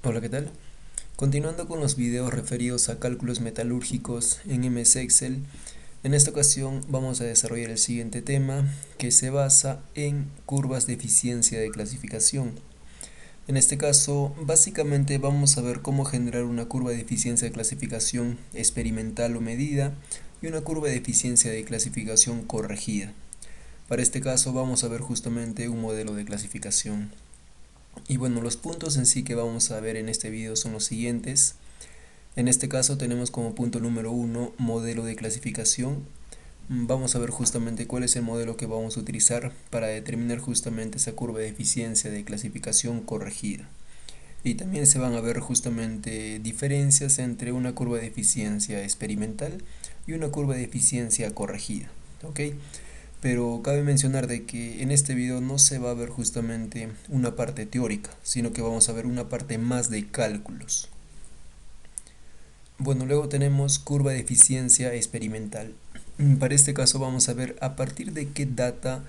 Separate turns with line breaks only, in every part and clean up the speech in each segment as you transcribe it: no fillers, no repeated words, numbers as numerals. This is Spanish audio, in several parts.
Hola, ¿qué tal? Continuando con los videos referidos a cálculos metalúrgicos en MS Excel, en esta ocasión vamos a desarrollar el siguiente tema que se basa en curvas de eficiencia de clasificación. En este caso, básicamente vamos a ver cómo generar una curva de eficiencia de clasificación experimental o medida y una curva de eficiencia de clasificación corregida. Para este caso vamos a ver justamente un modelo de clasificación. Y bueno, los puntos en sí que vamos a ver en este video son los siguientes. En este caso tenemos como punto número 1 modelo de clasificación. Vamos a ver justamente cuál es el modelo que vamos a utilizar para determinar justamente esa curva de eficiencia de clasificación corregida. Y también se van a ver justamente diferencias entre una curva de eficiencia experimental y una curva de eficiencia corregida. ¿Ok? Pero cabe mencionar de que en este video no se va a ver justamente una parte teórica, sino que vamos a ver una parte más de cálculos. Bueno, luego tenemos curva de eficiencia experimental. Para este caso vamos a ver a partir de qué data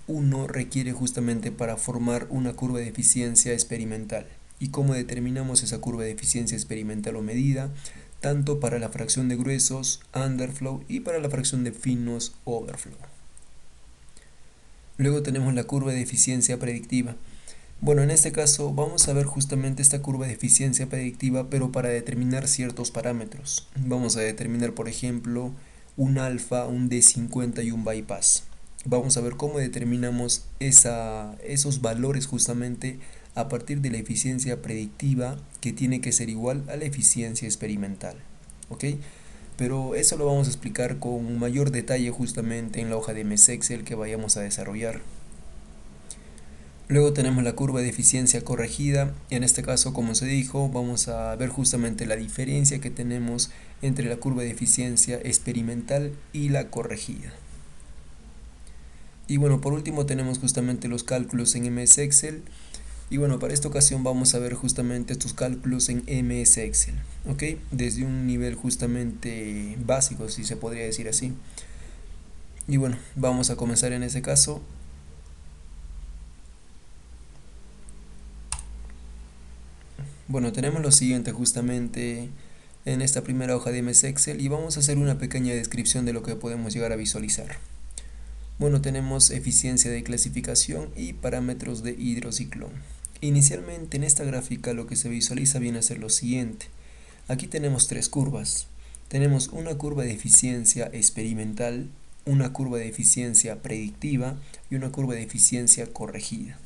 uno requiere justamente para formar una curva de eficiencia experimental y cómo determinamos esa curva de eficiencia experimental o medida, tanto para la fracción de gruesos, underflow, y para la fracción de finos, overflow. Luego tenemos la curva de eficiencia predictiva. Bueno, en este caso vamos a ver justamente esta curva de eficiencia predictiva, pero para determinar ciertos parámetros. Vamos a determinar, por ejemplo, un alfa, un D50 y un bypass. Vamos a ver cómo determinamos esos valores justamente a partir de la eficiencia predictiva, que tiene que ser igual a la eficiencia experimental. ¿Ok? Pero eso lo vamos a explicar con mayor detalle justamente en la hoja de MS Excel que vayamos a desarrollar. Luego tenemos la curva de eficiencia corregida. En este caso, como se dijo, vamos a ver justamente la diferencia que tenemos entre la curva de eficiencia experimental y la corregida. Y bueno, por último tenemos justamente los cálculos en MS Excel. Y bueno, para esta ocasión vamos a ver justamente estos cálculos en MS Excel, ¿ok? Desde un nivel justamente básico, si se podría decir así. Y bueno, vamos a comenzar en ese caso. Bueno, tenemos lo siguiente justamente en esta primera hoja de MS Excel y vamos a hacer una pequeña descripción de lo que podemos llegar a visualizar. Bueno, tenemos eficiencia de clasificación y parámetros de hidrociclón. Inicialmente en esta gráfica lo que se visualiza viene a ser lo siguiente. Aquí tenemos tres curvas. Tenemos una curva de eficiencia experimental, una curva de eficiencia predictiva y una curva de eficiencia corregida.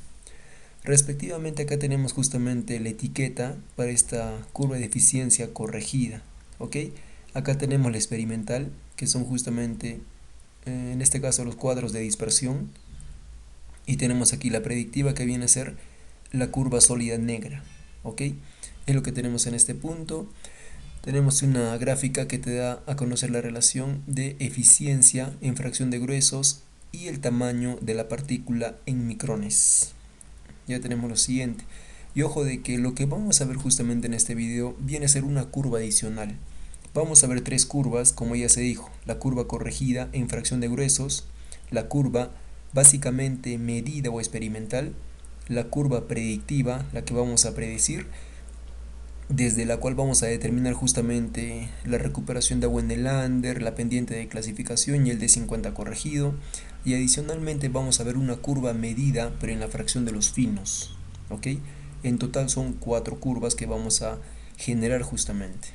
Respectivamente acá tenemos justamente la etiqueta para esta curva de eficiencia corregida, ¿ok? Acá tenemos la experimental, que son justamente en este caso los cuadros de dispersión, y tenemos aquí la predictiva, que viene a ser la curva sólida negra, ¿ok? Es lo que tenemos en este punto. Tenemos una gráfica que te da a conocer la relación de eficiencia en fracción de gruesos y el tamaño de la partícula en micrones. Ya tenemos lo siguiente. Y ojo de que lo que vamos a ver justamente en este video viene a ser una curva adicional. Vamos a ver tres curvas, como ya se dijo: la curva corregida en fracción de gruesos, la curva básicamente medida o experimental, la curva predictiva, la que vamos a predecir, desde la cual vamos a determinar justamente la recuperación de agua en el under, la pendiente de clasificación y el D50 corregido. Y adicionalmente vamos a ver una curva medida, pero en la fracción de los finos, ¿ok? En total son cuatro curvas que vamos a generar justamente.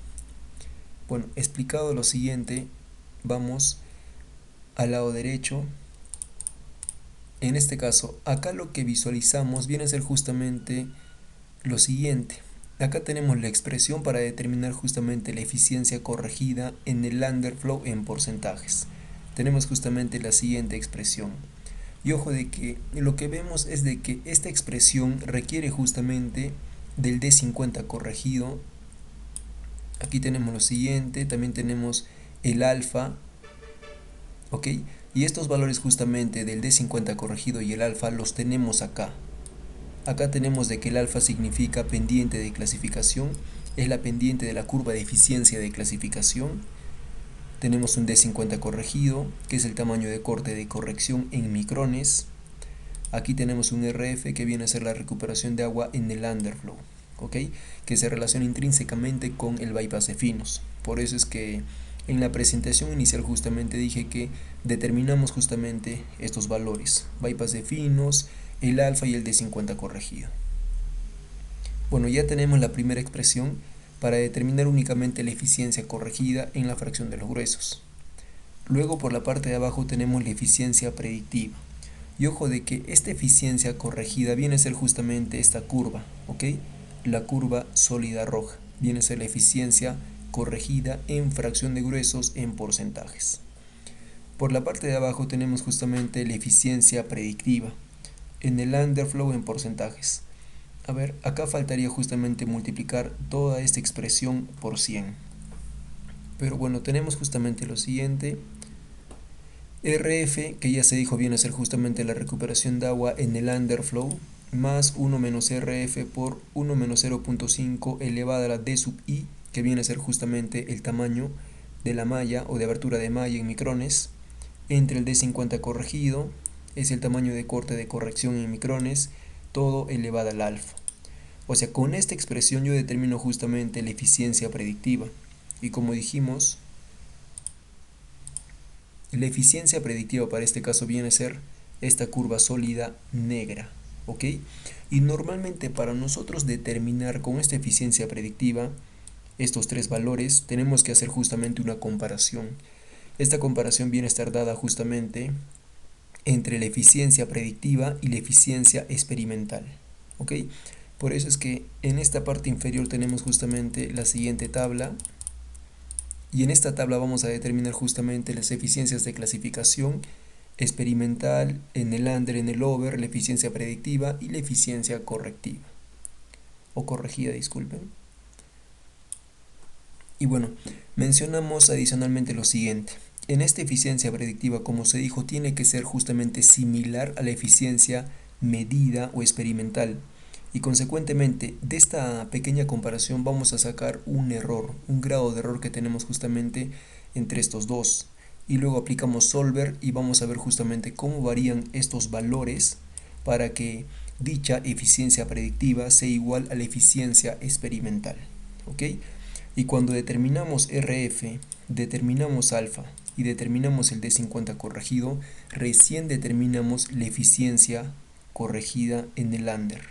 Bueno, explicado lo siguiente, vamos al lado derecho. En este caso, acá lo que visualizamos viene a ser justamente lo siguiente. Acá tenemos la expresión para determinar justamente la eficiencia corregida en el underflow en porcentajes. Tenemos justamente la siguiente expresión. Y ojo de que lo que vemos es de que esta expresión requiere justamente del D50 corregido. Aquí tenemos lo siguiente, también tenemos el alfa, ¿ok? Y estos valores justamente del D50 corregido y el alfa los tenemos acá. Acá tenemos de que el alfa significa pendiente de clasificación, es la pendiente de la curva de eficiencia de clasificación. Tenemos un D50 corregido, que es el tamaño de corte de corrección en micrones. Aquí tenemos un RF, que viene a ser la recuperación de agua en el underflow. ¿ok? Que se relaciona intrínsecamente con el bypass de finos. Por eso es que en la presentación inicial justamente dije que determinamos justamente estos valores, bypass de finos, el alfa y el D50 corregido. Bueno, ya tenemos la primera expresión para determinar únicamente la eficiencia corregida en la fracción de los gruesos. Luego por la parte de abajo tenemos la eficiencia predictiva. Y ojo de que esta eficiencia corregida viene a ser justamente esta curva, ¿ok? La curva sólida roja. Viene a ser la eficiencia corregida en fracción de gruesos en porcentajes. Por la parte de abajo tenemos justamente la eficiencia predictiva en el underflow en porcentajes. A ver, acá faltaría justamente multiplicar toda esta expresión por 100. Pero bueno, tenemos justamente lo siguiente. RF, que ya se dijo viene a ser justamente la recuperación de agua en el underflow, más 1 menos RF por 1 menos 0.5 elevada a la D sub I, que viene a ser justamente el tamaño de la malla o de abertura de malla en micrones, entre el D50 corregido, es el tamaño de corte de corrección en micrones, todo elevado al alfa. O sea, con esta expresión yo determino justamente la eficiencia predictiva. Y como dijimos, la eficiencia predictiva para este caso viene a ser esta curva sólida negra, ¿ok? Y normalmente para nosotros determinar con esta eficiencia predictiva estos tres valores tenemos que hacer justamente una comparación. Esta comparación viene a estar dada justamente entre la eficiencia predictiva y la eficiencia experimental, ¿ok? Por eso es que en esta parte inferior tenemos justamente la siguiente tabla. Y en esta tabla vamos a determinar justamente las eficiencias de clasificación experimental, en el under, en el over, la eficiencia predictiva y la eficiencia correctiva. O corregida, disculpen. Y bueno, mencionamos adicionalmente lo siguiente. En esta eficiencia predictiva, como se dijo, tiene que ser justamente similar a la eficiencia medida o experimental. Y consecuentemente, de esta pequeña comparación vamos a sacar un error, un grado de error que tenemos justamente entre estos dos. Y luego aplicamos solver y vamos a ver justamente cómo varían estos valores para que dicha eficiencia predictiva sea igual a la eficiencia experimental. ¿Ok? Y cuando determinamos RF, determinamos alfa y determinamos el D50 corregido, recién determinamos la eficiencia corregida en el under.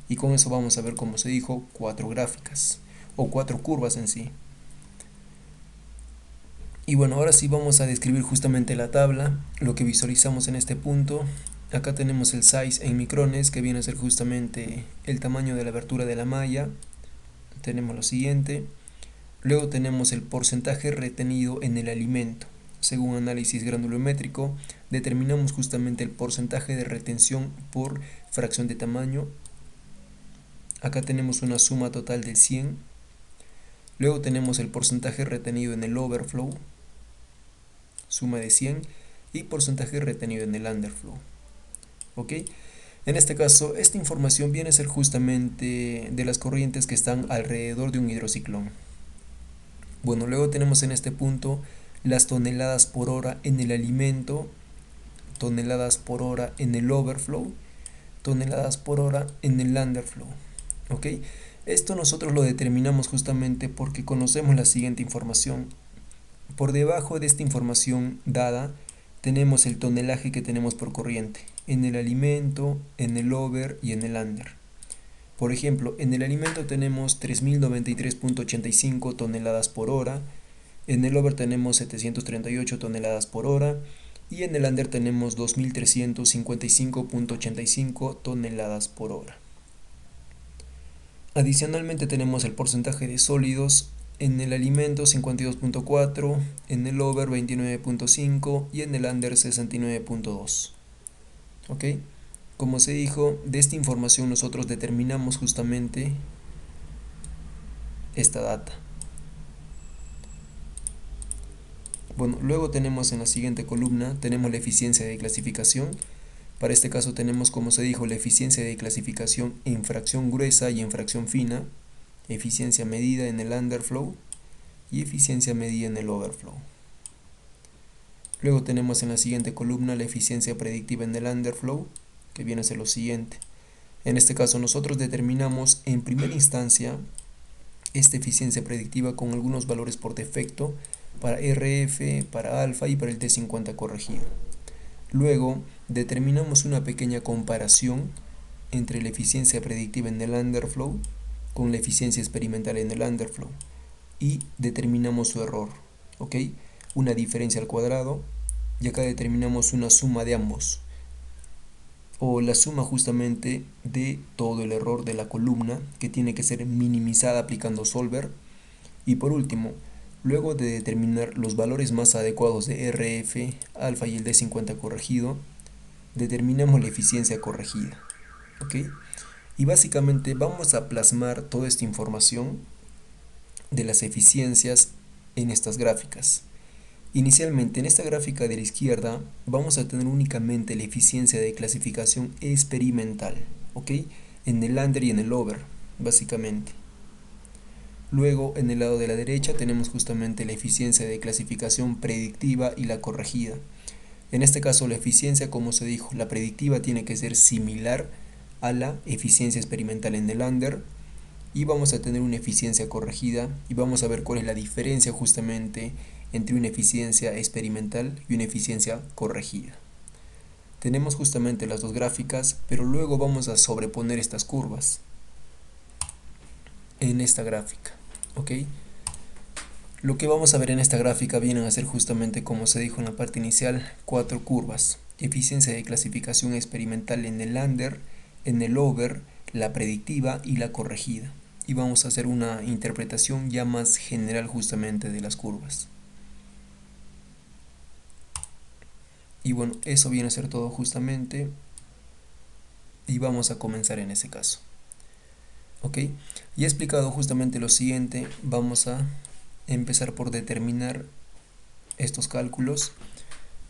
Y con eso vamos a ver, como se dijo, 4 gráficas o 4 curvas en sí. Y bueno, ahora sí vamos a describir justamente la tabla, lo que visualizamos en este punto. Acá tenemos el size en micrones, que viene a ser justamente el tamaño de la abertura de la malla. Tenemos lo siguiente. Luego tenemos el porcentaje retenido en el alimento. Según análisis granulométrico, determinamos justamente el porcentaje de retención por fracción de tamaño. Acá tenemos una suma total del 100. Luego tenemos el porcentaje retenido en el overflow, suma de 100, y porcentaje retenido en el underflow. ¿Ok? En este caso, esta información viene a ser justamente de las corrientes que están alrededor de un hidrociclón. Bueno, luego tenemos en este punto las toneladas por hora en el alimento, toneladas por hora en el overflow, toneladas por hora en el underflow. ¿Ok? Esto nosotros lo determinamos justamente porque conocemos la siguiente información. Por debajo de esta información dada tenemos el tonelaje que tenemos por corriente en el alimento, en el over y en el under. Por ejemplo, en el alimento tenemos 3093.85 toneladas por hora, en el over tenemos 738 toneladas por hora y en el under tenemos 2355.85 toneladas por hora. Adicionalmente tenemos el porcentaje de sólidos en el alimento 52.4, en el over 29.5 y en el under 69.2. ¿Ok? Como se dijo, de esta información nosotros determinamos justamente esta data. Bueno, luego tenemos en la siguiente columna, tenemos la eficiencia de clasificación. Para este caso tenemos, como se dijo, la eficiencia de clasificación en fracción gruesa y en fracción fina, eficiencia medida en el underflow y eficiencia medida en el overflow. Luego tenemos en la siguiente columna la eficiencia predictiva en el underflow, que viene a ser lo siguiente. En este caso nosotros determinamos en primera instancia esta eficiencia predictiva con algunos valores por defecto para RF, para alfa y para el T50 corregido. Luego determinamos una pequeña comparación entre la eficiencia predictiva en el underflow con la eficiencia experimental en el underflow y determinamos su error, ¿ok? Una diferencia al cuadrado, y acá determinamos una suma de ambos, o la suma justamente de todo el error de la columna, que tiene que ser minimizada aplicando solver. Y por último, luego de determinar los valores más adecuados de RF, alfa y el D50 corregido, determinamos la eficiencia corregida, ¿ok? Y básicamente vamos a plasmar toda esta información de las eficiencias en estas gráficas. Inicialmente en esta gráfica de la izquierda vamos a tener únicamente la eficiencia de clasificación experimental, ¿ok? En el under y en el over, básicamente. Luego en el lado de la derecha tenemos justamente la eficiencia de clasificación predictiva y la corregida. En este caso la eficiencia, como se dijo, la predictiva tiene que ser similar a la eficiencia experimental en el under, y vamos a tener una eficiencia corregida y vamos a ver cuál es la diferencia justamente entre una eficiencia experimental y una eficiencia corregida. Tenemos justamente las dos gráficas, pero luego vamos a sobreponer estas curvas en esta gráfica, ¿ok? Lo que vamos a ver en esta gráfica vienen a ser justamente, como se dijo en la parte inicial, 4 curvas: eficiencia de clasificación experimental en el under, en el over, la predictiva y la corregida. Y vamos a hacer una interpretación ya más general justamente de las curvas. Y bueno, eso viene a ser todo justamente, y vamos a comenzar en ese caso. Ok, ya he explicado justamente lo siguiente. Vamos a empezar por determinar estos cálculos.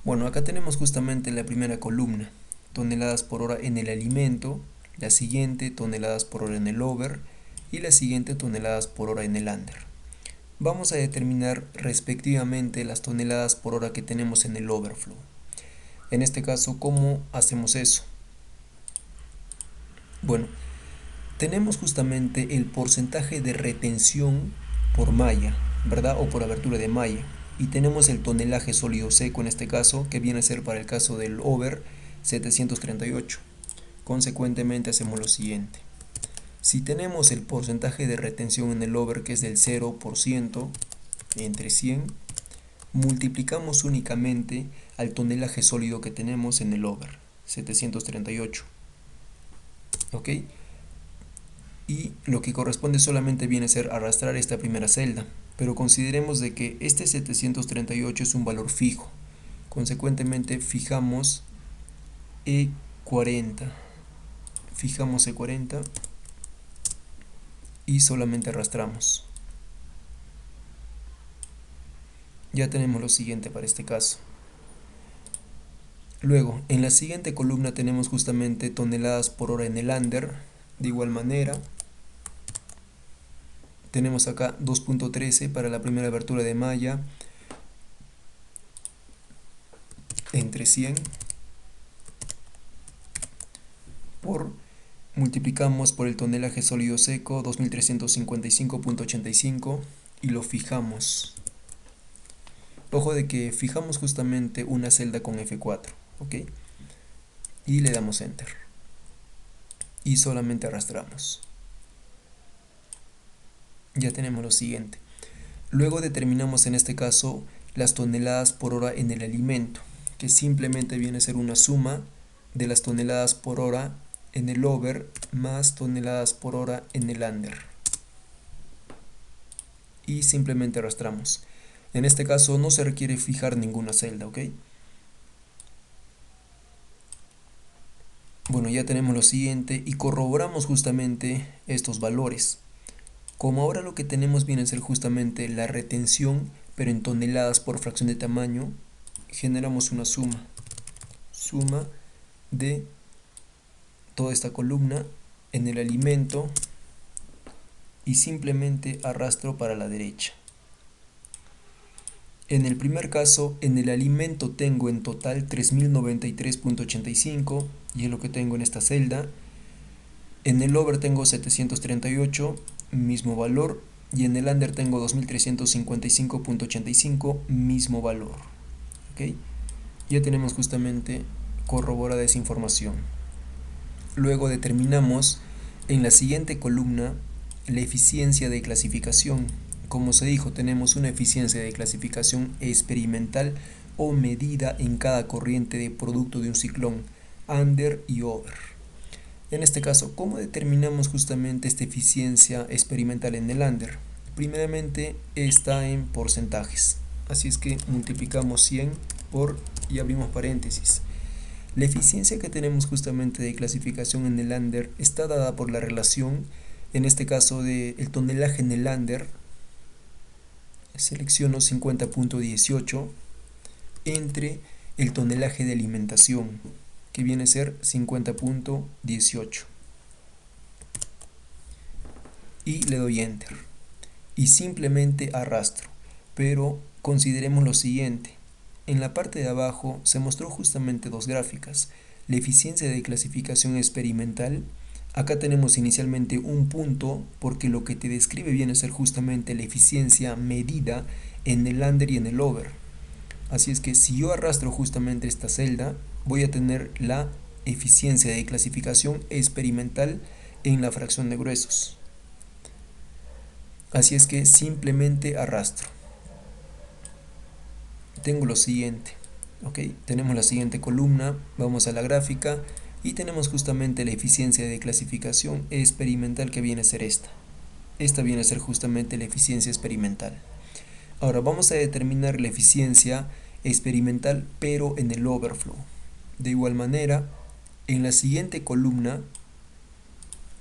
Bueno, acá tenemos justamente la primera columna, toneladas por hora en el alimento, la siguiente toneladas por hora en el over y la siguiente toneladas por hora en el under. Vamos a determinar respectivamente las toneladas por hora que tenemos en el overflow. En este caso, ¿cómo hacemos eso? Bueno, tenemos justamente el porcentaje de retención por malla, ¿verdad? O por abertura de malla. Y tenemos el tonelaje sólido seco en este caso, que viene a ser para el caso del over 738. Consecuentemente hacemos lo siguiente. Si tenemos el porcentaje de retención en el over, que es del 0% entre 100, multiplicamos únicamente al tonelaje sólido que tenemos en el over 738, ¿ok? Y lo que corresponde solamente viene a ser arrastrar esta primera celda, pero consideremos de que este 738 es un valor fijo. Consecuentemente fijamos E40, y solamente arrastramos. Ya tenemos lo siguiente para este caso. Luego, en la siguiente columna tenemos justamente toneladas por hora en el under. De igual manera, tenemos acá 2.13 para la primera abertura de malla entre 100 multiplicamos por el tonelaje sólido seco 2355.85 y lo fijamos. Ojo de que fijamos justamente una celda con F4, ¿ok? Y le damos enter y solamente arrastramos. Ya tenemos lo siguiente. Luego determinamos en este caso las toneladas por hora en el alimento, que simplemente viene a ser una suma de las toneladas por hora en el over más toneladas por hora en el under, y simplemente arrastramos. En este caso no se requiere fijar ninguna celda, ¿ok? Bueno, ya tenemos lo siguiente y corroboramos justamente estos valores. Como ahora lo que tenemos viene a ser justamente la retención, pero en toneladas por fracción de tamaño, generamos una suma de toda esta columna en el alimento y simplemente arrastro para la derecha. En el primer caso, en el alimento tengo en total 3093.85 y es lo que tengo en esta celda. En el over tengo 738, mismo valor, y en el under tengo 2355.85, mismo valor. ¿Ok? Ya tenemos justamente corroborada esa información. Luego determinamos en la siguiente columna la eficiencia de clasificación. Como se dijo, tenemos una eficiencia de clasificación experimental o medida en cada corriente de producto de un ciclón, under y over. En este caso, ¿cómo determinamos justamente esta eficiencia experimental en el under? Primeramente está en porcentajes, así es que multiplicamos 100 por y abrimos paréntesis. La eficiencia que tenemos justamente de clasificación en el under está dada por la relación, en este caso del tonelaje en el under, selecciono 50.18, entre el tonelaje de alimentación, que viene a ser 50.18. Y le doy enter. Y simplemente arrastro. Pero consideremos lo siguiente. En la parte de abajo se mostró justamente dos gráficas. La eficiencia de clasificación experimental. Acá tenemos inicialmente un punto porque lo que te describe viene a ser justamente la eficiencia medida en el under y en el over. Así es que si yo arrastro justamente esta celda, voy a tener la eficiencia de clasificación experimental en la fracción de gruesos. Así es que simplemente arrastro. Tengo lo siguiente. Ok, tenemos la siguiente columna, vamos a la gráfica y tenemos justamente la eficiencia de clasificación experimental que viene a ser esta. Esta viene a ser justamente la eficiencia experimental. Ahora vamos a determinar la eficiencia experimental pero en el overflow. De igual manera, en la siguiente columna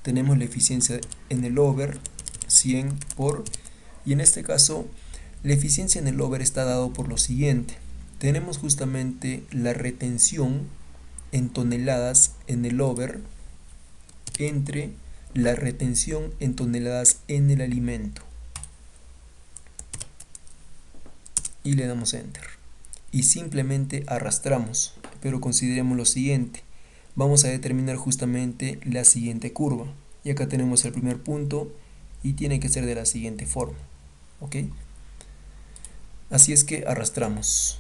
tenemos la eficiencia en el over 100 por, y en este caso la eficiencia en el over está dado por lo siguiente. Tenemos justamente la retención en toneladas en el over entre la retención en toneladas en el alimento. Y le damos enter. Y simplemente arrastramos. Pero consideremos lo siguiente. Vamos a determinar justamente la siguiente curva. Y acá tenemos el primer punto y tiene que ser de la siguiente forma. ¿Ok? Así es que arrastramos.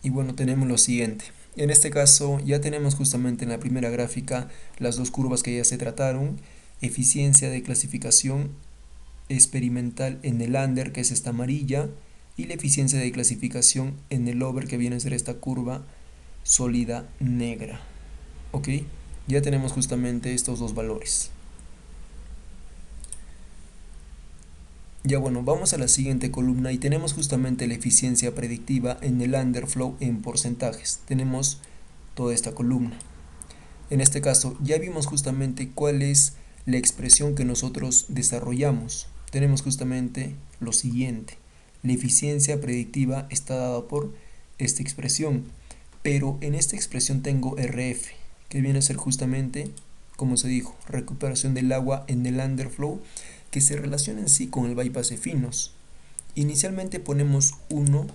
Y bueno, tenemos lo siguiente. En este caso ya tenemos justamente en la primera gráfica las dos curvas que ya se trataron. Eficiencia de clasificación experimental en el under, que es esta amarilla, y la eficiencia de clasificación en el over, que viene a ser esta curva sólida negra. ¿Ok? Ya tenemos justamente estos dos valores. Ya bueno, vamos a la siguiente columna y tenemos justamente la eficiencia predictiva en el underflow en porcentajes. Tenemos toda esta columna. En este caso ya vimos justamente cuál es la expresión que nosotros desarrollamos. Tenemos justamente lo siguiente. La eficiencia predictiva está dada por esta expresión, pero en esta expresión tengo RF, que viene a ser justamente, como se dijo, recuperación del agua en el underflow, que se relaciona en sí con el bypass de finos. Inicialmente ponemos 1,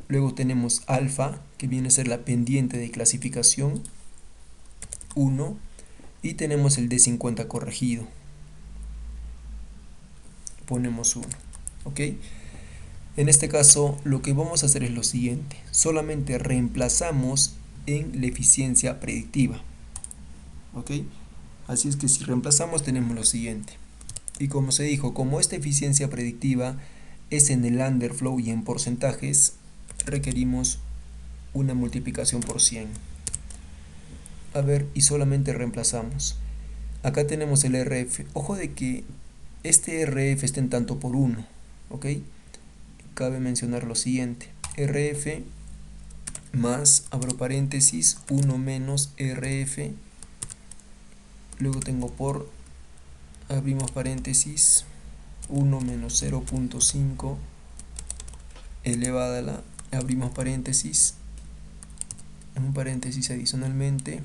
luego tenemos alfa, que viene a ser la pendiente de clasificación, 1, y tenemos el D50 corregido. Ponemos 1. ¿Ok? En este caso, lo que vamos a hacer es lo siguiente. Solamente reemplazamos en la eficiencia predictiva. ¿Ok? Así es que si reemplazamos tenemos lo siguiente. Y como se dijo, como esta eficiencia predictiva es en el underflow y en porcentajes, requerimos una multiplicación por 100. A ver, y solamente reemplazamos. Acá tenemos el RF. Ojo de que este RF está en tanto por 1. ¿Ok? Cabe mencionar lo siguiente. RF más, abro paréntesis, 1 menos RF. Luego tengo por, abrimos paréntesis, 1 menos 0.5 elevada a la, abrimos paréntesis, un paréntesis adicionalmente.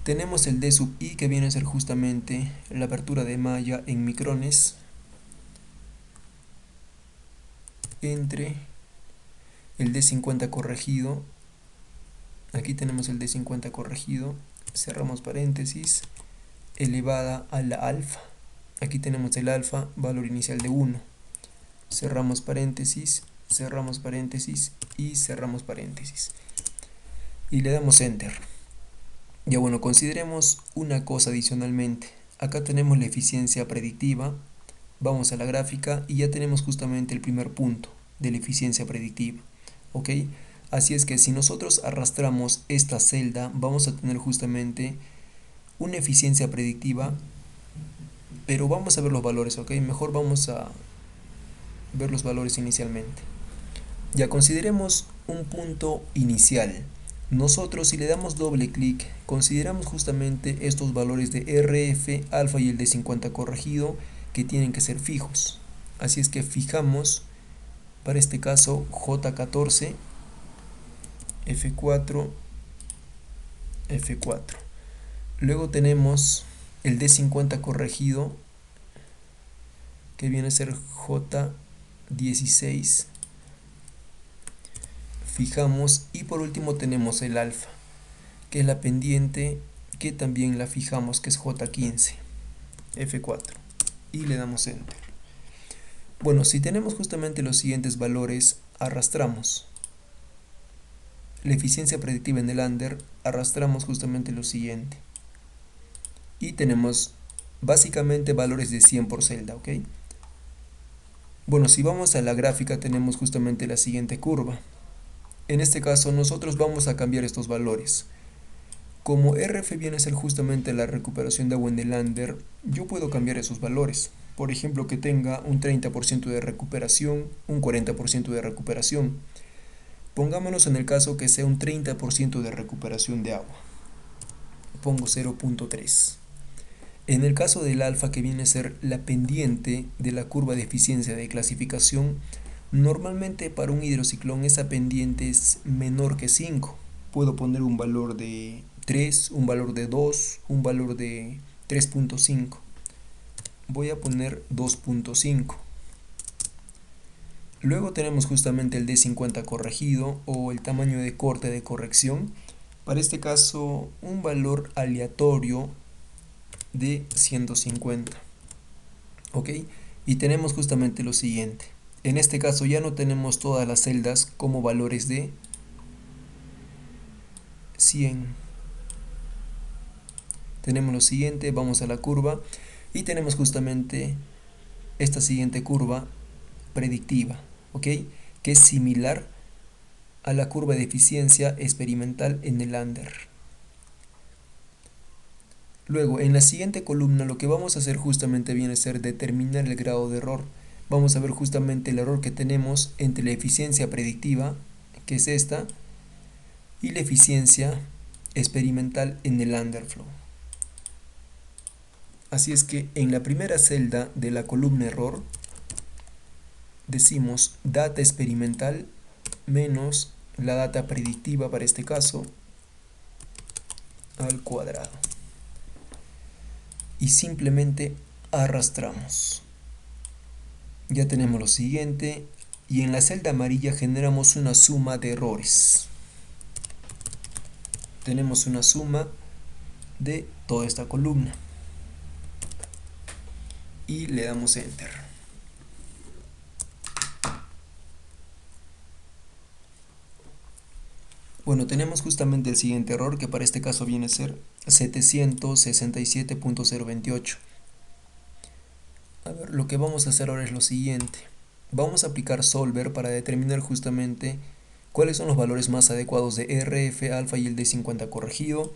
Tenemos el D sub I, que viene a ser justamente la apertura de malla en micrones entre el D50 corregido. Aquí tenemos el D50 corregido cerramos paréntesis, elevada a la alfa. Aquí tenemos el alfa, valor inicial de 1. Cerramos paréntesis y cerramos paréntesis. Y le damos enter. Ya bueno, consideremos una cosa adicionalmente. Acá tenemos la eficiencia predictiva. Vamos a la gráfica y ya tenemos justamente el primer punto de la eficiencia predictiva. ¿Ok? Así es que si nosotros arrastramos esta celda, vamos a tener justamente una eficiencia predictiva, pero vamos a ver los valores, ¿ok? Mejor vamos a ver los valores inicialmente. Ya consideremos un punto inicial. Nosotros, si le damos doble clic, consideramos justamente estos valores de RF, alfa y el de 50 corregido, que tienen que ser fijos. Así es que fijamos, para este caso, J14, F4, F4. Luego tenemos el D50 corregido, que viene a ser J16. Fijamos, y por último tenemos el alfa, que es la pendiente, que también la fijamos, que es J15, F4, y le damos enter. Bueno, si tenemos justamente los siguientes valores, arrastramos la eficiencia predictiva en el under, arrastramos justamente lo siguiente, y tenemos básicamente valores de 100 por celda, ¿ok? Bueno, si vamos a la gráfica tenemos justamente la siguiente curva. En este caso nosotros vamos a cambiar estos valores. Como RF viene a ser justamente la recuperación de agua en el under, yo puedo cambiar esos valores. Por ejemplo, que tenga un 30% de recuperación, un 40% de recuperación. Pongámonos en el caso que sea un 30% de recuperación de agua. Pongo 0.3. En el caso del alfa, que viene a ser la pendiente de la curva de eficiencia de clasificación, normalmente para un hidrociclón esa pendiente es menor que 5. Puedo poner un valor de 3, un valor de 2, un valor de 3.5. Voy a poner 2.5. Luego tenemos justamente el D50 corregido o el tamaño de corte de corrección. Para este caso, un valor aleatorio de 150. ¿Ok? Y tenemos justamente lo siguiente. En este caso ya no tenemos todas las celdas como valores de 100. Tenemos lo siguiente, vamos a la curva y tenemos justamente esta siguiente curva predictiva, ¿ok? Que es similar a la curva de eficiencia experimental en el under. Luego, en la siguiente columna lo que vamos a hacer justamente viene a ser determinar el grado de error. Vamos a ver justamente el error que tenemos entre la eficiencia predictiva, que es esta, y la eficiencia experimental en el underflow. Así es que en la primera celda de la columna error decimos data experimental menos la data predictiva, para este caso, al cuadrado. Y simplemente arrastramos. Ya tenemos lo siguiente, y en la celda amarilla generamos una suma de errores. Tenemos una suma de toda esta columna y le damos enter. Bueno, tenemos justamente el siguiente error, que para este caso viene a ser 767.028. A ver, lo que vamos a hacer ahora es lo siguiente. Vamos a aplicar solver para determinar justamente cuáles son los valores más adecuados de RF, alfa y el D50 corregido,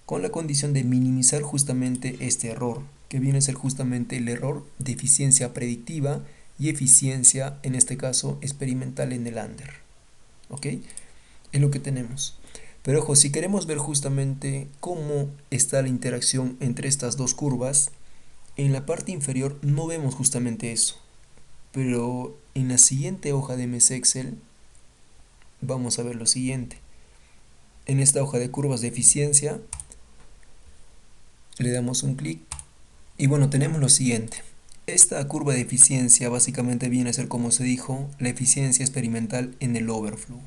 con la condición de minimizar justamente este error, que viene a ser justamente el error de eficiencia predictiva y eficiencia, en este caso, experimental en el under. ¿Ok? Es lo que tenemos. Pero ojo, si queremos ver justamente cómo está la interacción entre estas dos curvas, en la parte inferior no vemos justamente eso. Pero en la siguiente hoja de MS Excel vamos a ver lo siguiente. En esta hoja de curvas de eficiencia le damos un clic y bueno, tenemos lo siguiente. Esta curva de eficiencia básicamente viene a ser, como se dijo, la eficiencia experimental en el overflow.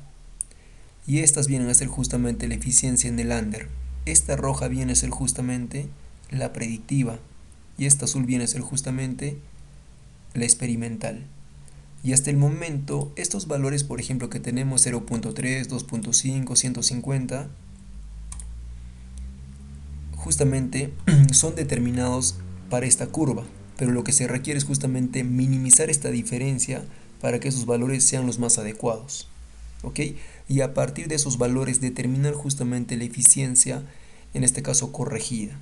Y estas vienen a ser justamente la eficiencia en el under. esta roja viene a ser justamente la predictiva y esta azul viene a ser justamente la experimental. Y hasta el momento, estos valores, por ejemplo, que tenemos 0.3, 2.5, 150, justamente son determinados para esta curva, pero lo que se requiere es justamente minimizar esta diferencia para que esos valores sean los más adecuados. ¿Ok? Y a partir de esos valores determinar justamente la eficiencia, en este caso corregida.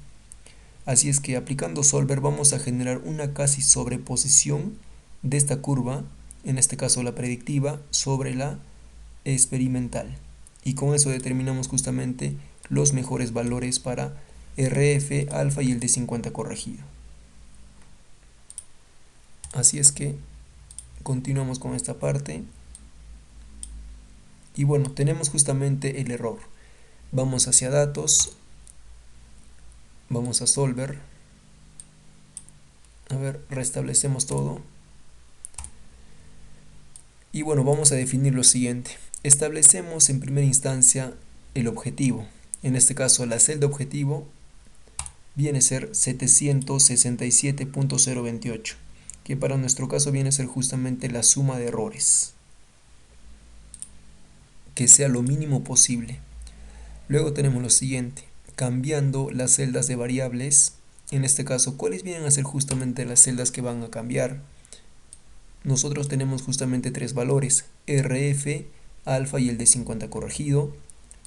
Así es que aplicando Solver vamos a generar una casi sobreposición de esta curva, en este caso la predictiva, sobre la experimental. Y con eso determinamos justamente los mejores valores para RF, alfa y el D50 corregido. Así es que continuamos con esta parte. Y bueno, tenemos justamente el error. Vamos hacia datos, vamos a Solver. A ver, restablecemos todo. Y bueno, vamos a definir lo siguiente. Establecemos en primera instancia el objetivo. En este caso, la celda objetivo viene a ser 767.028, que para nuestro caso viene a ser justamente la suma de errores, que sea lo mínimo posible. Luego tenemos lo siguiente, cambiando las celdas de variables. En este caso, ¿cuáles vienen a ser justamente las celdas que van a cambiar? Nosotros tenemos justamente tres valores, RF, alfa y el D50 corregido.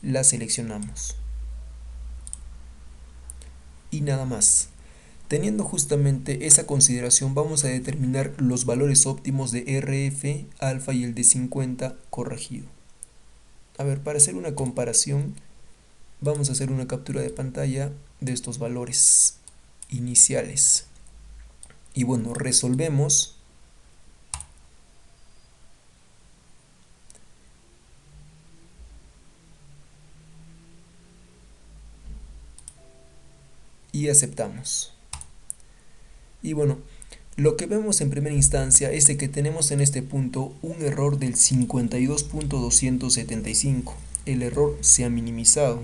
La seleccionamos. Y nada más. Teniendo justamente esa consideración, vamos a determinar los valores óptimos de RF, alfa y el D50 corregido. A ver, para hacer una comparación, vamos a hacer una captura de pantalla de estos valores iniciales. Y bueno, resolvemos. Y aceptamos. Y bueno, lo que vemos en primera instancia es de que tenemos en este punto un error del 52.275. El error se ha minimizado.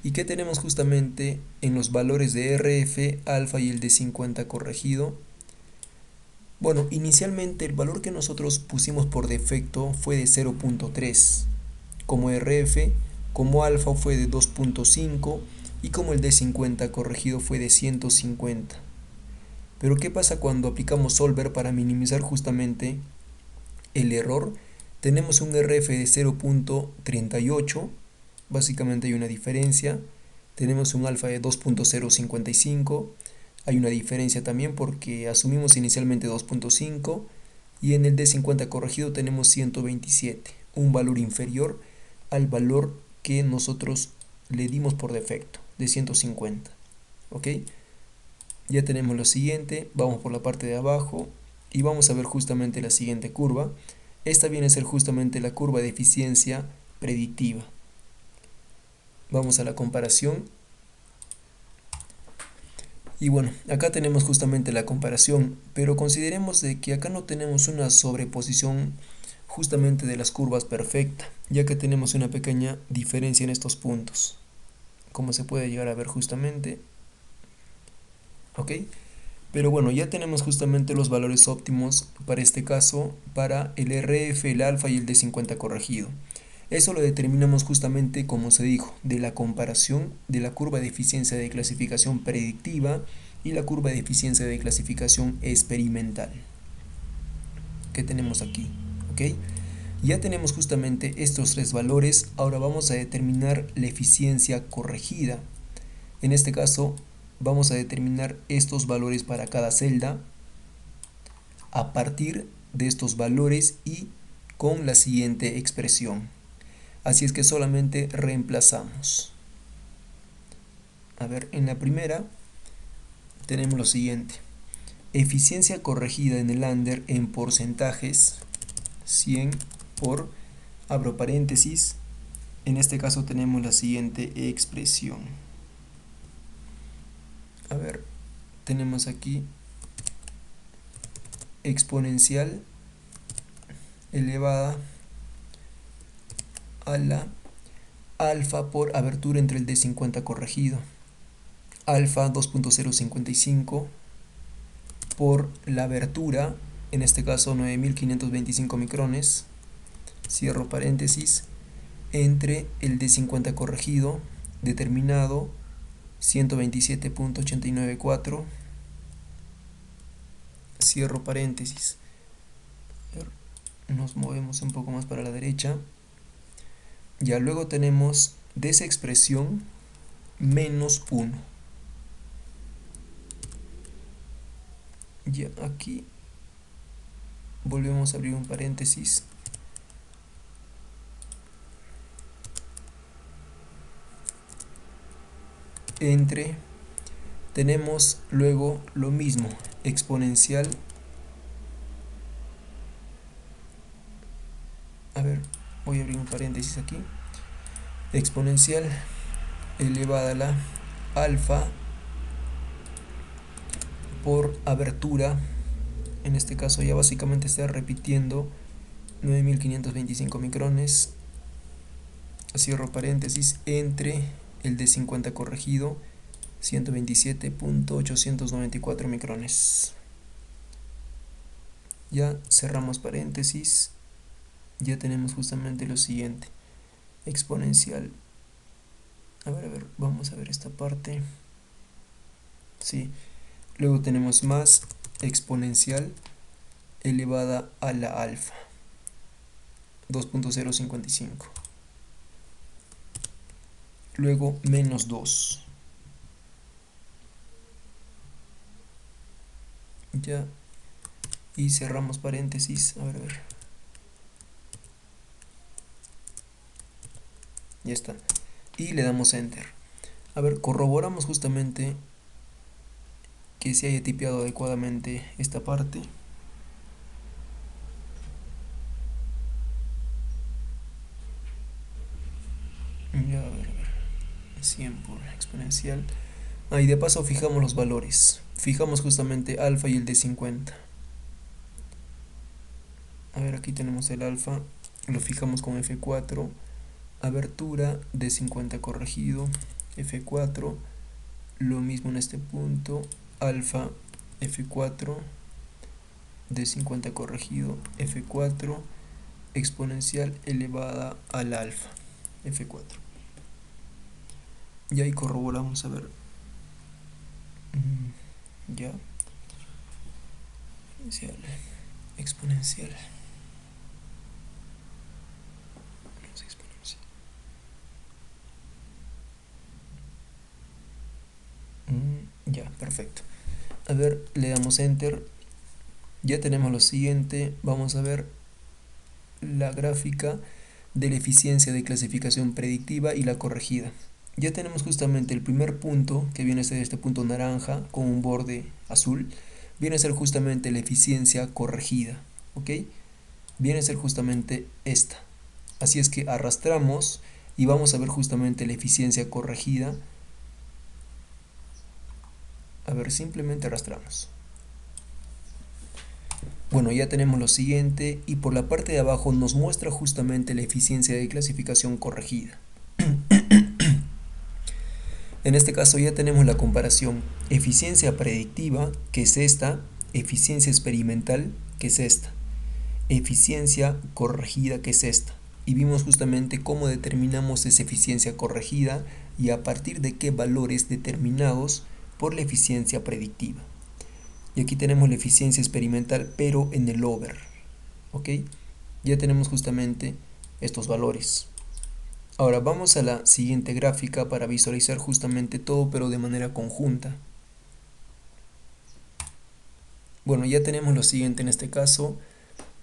¿Y qué tenemos justamente en los valores de RF, alfa y el D50 corregido? Bueno, inicialmente el valor que nosotros pusimos por defecto fue de 0.3. Como RF, como alfa fue de 2.5 y como el D50 corregido fue de 150. Pero ¿qué pasa cuando aplicamos Solver para minimizar justamente el error? Tenemos un RF de 0.38, básicamente hay una diferencia. Tenemos un alfa de 2.055, hay una diferencia también porque asumimos inicialmente 2.5 y en el D50 corregido tenemos 127, un valor inferior al valor que nosotros le dimos por defecto, de 150. ¿Ok? Ya tenemos lo siguiente, vamos por la parte de abajo y vamos a ver justamente la siguiente curva. Esta viene a ser justamente la curva de eficiencia predictiva. Vamos a la comparación. Y bueno, acá tenemos justamente la comparación, pero consideremos de que acá no tenemos una sobreposición justamente de las curvas perfecta, ya que tenemos una pequeña diferencia en estos puntos, como se puede llegar a ver justamente. ¿Ok? Pero bueno, ya tenemos justamente los valores óptimos para este caso, para el RF, el alfa y el D50 corregido. Eso lo determinamos justamente, como se dijo, de la comparación de la curva de eficiencia de clasificación predictiva y la curva de eficiencia de clasificación experimental que tenemos aquí. ¿Ok? Ya tenemos justamente estos tres valores, ahora vamos a determinar la eficiencia corregida. En este caso, vamos a determinar estos valores para cada celda a partir de estos valores y con la siguiente expresión. Así es que solamente reemplazamos. A ver, en la primera tenemos lo siguiente. Eficiencia corregida en el under en porcentajes 100 por, abro paréntesis, en este caso tenemos la siguiente expresión. A ver, tenemos aquí exponencial elevada a la alfa por abertura entre el D50 corregido, alfa 2.055 por la abertura, en este caso 9525 micrones, cierro paréntesis, entre el D50 corregido, determinado 127.894, cierro paréntesis. Nos movemos un poco más para la derecha. Ya luego tenemos de esa expresión menos 1. Ya aquí volvemos a abrir un paréntesis. Entre tenemos luego lo mismo, exponencial. A ver, voy a abrir un paréntesis aquí. Exponencial elevada a la alfa por abertura, en este caso ya básicamente está repitiendo 9525 micrones, cierro paréntesis, entre el de 50 corregido 127.894 micrones. Ya cerramos paréntesis, ya tenemos justamente lo siguiente, exponencial. A ver, vamos a ver esta parte. Sí, luego tenemos más exponencial elevada a la alfa 2.055, luego menos 2. Ya, y cerramos paréntesis. A ver, ya está, y le damos enter. A ver, corroboramos justamente que se haya tipeado adecuadamente esta parte. Ya, a ver, 100 por exponencial. Y de paso fijamos los valores. Fijamos justamente alfa y el de 50. A ver, aquí tenemos el alfa, lo fijamos con F4, abertura de 50 corregido, F4, lo mismo en este punto, alfa, F4, de 50 corregido, F4, exponencial elevada al alfa, F4. Y ahí corroboramos, a ver. Ya. Exponencial. Ya, perfecto. A ver, le damos enter. Ya tenemos lo siguiente. Vamos a ver la gráfica de la eficiencia de clasificación predictiva y la corregida. Ya tenemos justamente el primer punto, que viene a ser este punto naranja con un borde azul, viene a ser justamente la eficiencia corregida, ¿ok? Viene a ser justamente esta. Así es que arrastramos y vamos a ver justamente la eficiencia corregida. A ver, simplemente arrastramos. Bueno, ya tenemos lo siguiente y por la parte de abajo nos muestra justamente la eficiencia de clasificación corregida. En este caso ya tenemos la comparación eficiencia predictiva, que es esta, eficiencia experimental, que es esta, eficiencia corregida, que es esta. Y vimos justamente cómo determinamos esa eficiencia corregida y a partir de qué valores determinados por la eficiencia predictiva. Y aquí tenemos la eficiencia experimental, pero en el over, ¿ok? Ya tenemos justamente estos valores. Ahora vamos a la siguiente gráfica para visualizar justamente todo, pero de manera conjunta. Bueno, ya tenemos lo siguiente en este caso.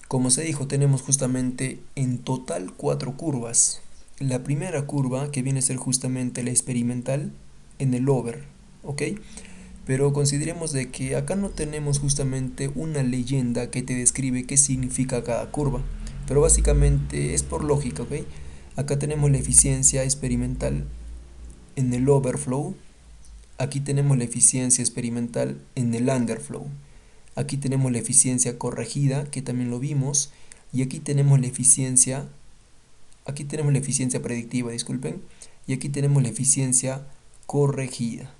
Como se dijo, tenemos justamente en total 4 curvas. La primera curva, que viene a ser justamente la experimental, en el over, ¿ok? Pero consideremos de que acá no tenemos justamente una leyenda que te describe qué significa cada curva, pero básicamente es por lógica, ¿ok? Acá tenemos la eficiencia experimental en el overflow, aquí tenemos la eficiencia experimental en el underflow, aquí tenemos la eficiencia corregida, que también lo vimos, y aquí tenemos la eficiencia Aquí tenemos la eficiencia predictiva, disculpen, y aquí tenemos la eficiencia corregida.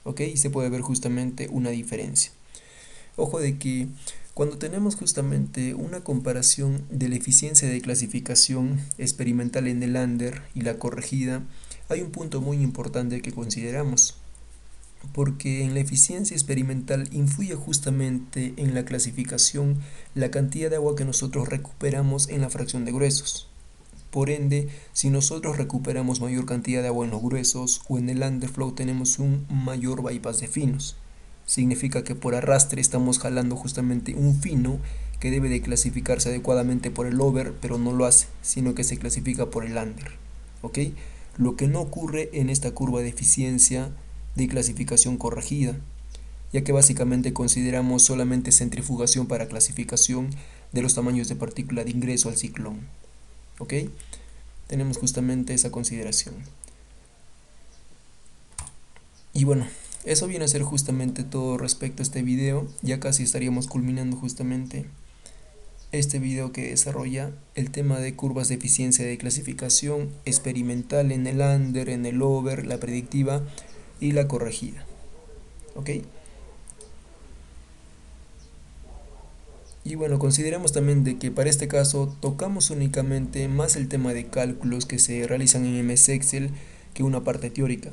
¿Ok? Y se puede ver justamente una diferencia. Ojo de que cuando tenemos justamente una comparación de la eficiencia de clasificación experimental en el under y la corregida, hay un punto muy importante que consideramos, porque en la eficiencia experimental influye justamente en la clasificación la cantidad de agua que nosotros recuperamos en la fracción de gruesos. Por ende, si nosotros recuperamos mayor cantidad de agua en los gruesos o en el underflow tenemos un mayor bypass de finos. Significa que por arrastre estamos jalando justamente un fino que debe de clasificarse adecuadamente por el over, pero no lo hace, sino que se clasifica por el under. ¿Ok? Lo que no ocurre en esta curva de eficiencia de clasificación corregida, ya que básicamente consideramos solamente centrifugación para clasificación de los tamaños de partícula de ingreso al ciclón. ¿Ok? Tenemos justamente esa consideración. Y bueno, eso viene a ser justamente todo respecto a este video. Ya casi estaríamos culminando justamente este video que desarrolla el tema de curvas de eficiencia de clasificación experimental en el under, en el over, la predictiva y la corregida. ¿Ok? Y bueno, consideramos también de que para este caso tocamos únicamente más el tema de cálculos que se realizan en MS Excel que una parte teórica,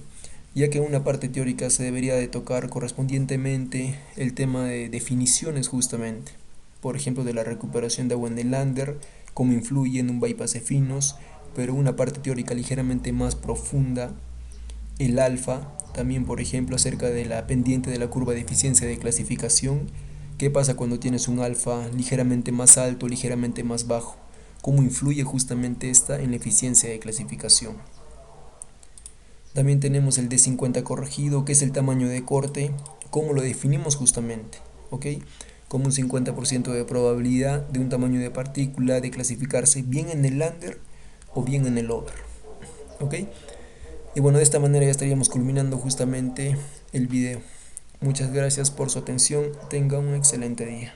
ya que en una parte teórica se debería de tocar correspondientemente el tema de definiciones justamente, por ejemplo de la recuperación de agua en el under, cómo influye en un bypass de finos, pero una parte teórica ligeramente más profunda, el alfa, también por ejemplo acerca de la pendiente de la curva de eficiencia de clasificación. ¿Qué pasa cuando tienes un alfa ligeramente más alto, ligeramente más bajo? ¿Cómo influye justamente esta en la eficiencia de clasificación? También tenemos el D50 corregido, que es el tamaño de corte, cómo lo definimos justamente, ¿ok? Como un 50% de probabilidad de un tamaño de partícula de clasificarse bien en el under o bien en el over, ¿ok? Y bueno, de esta manera ya estaríamos culminando justamente el video. Muchas gracias por su atención, tenga un excelente día.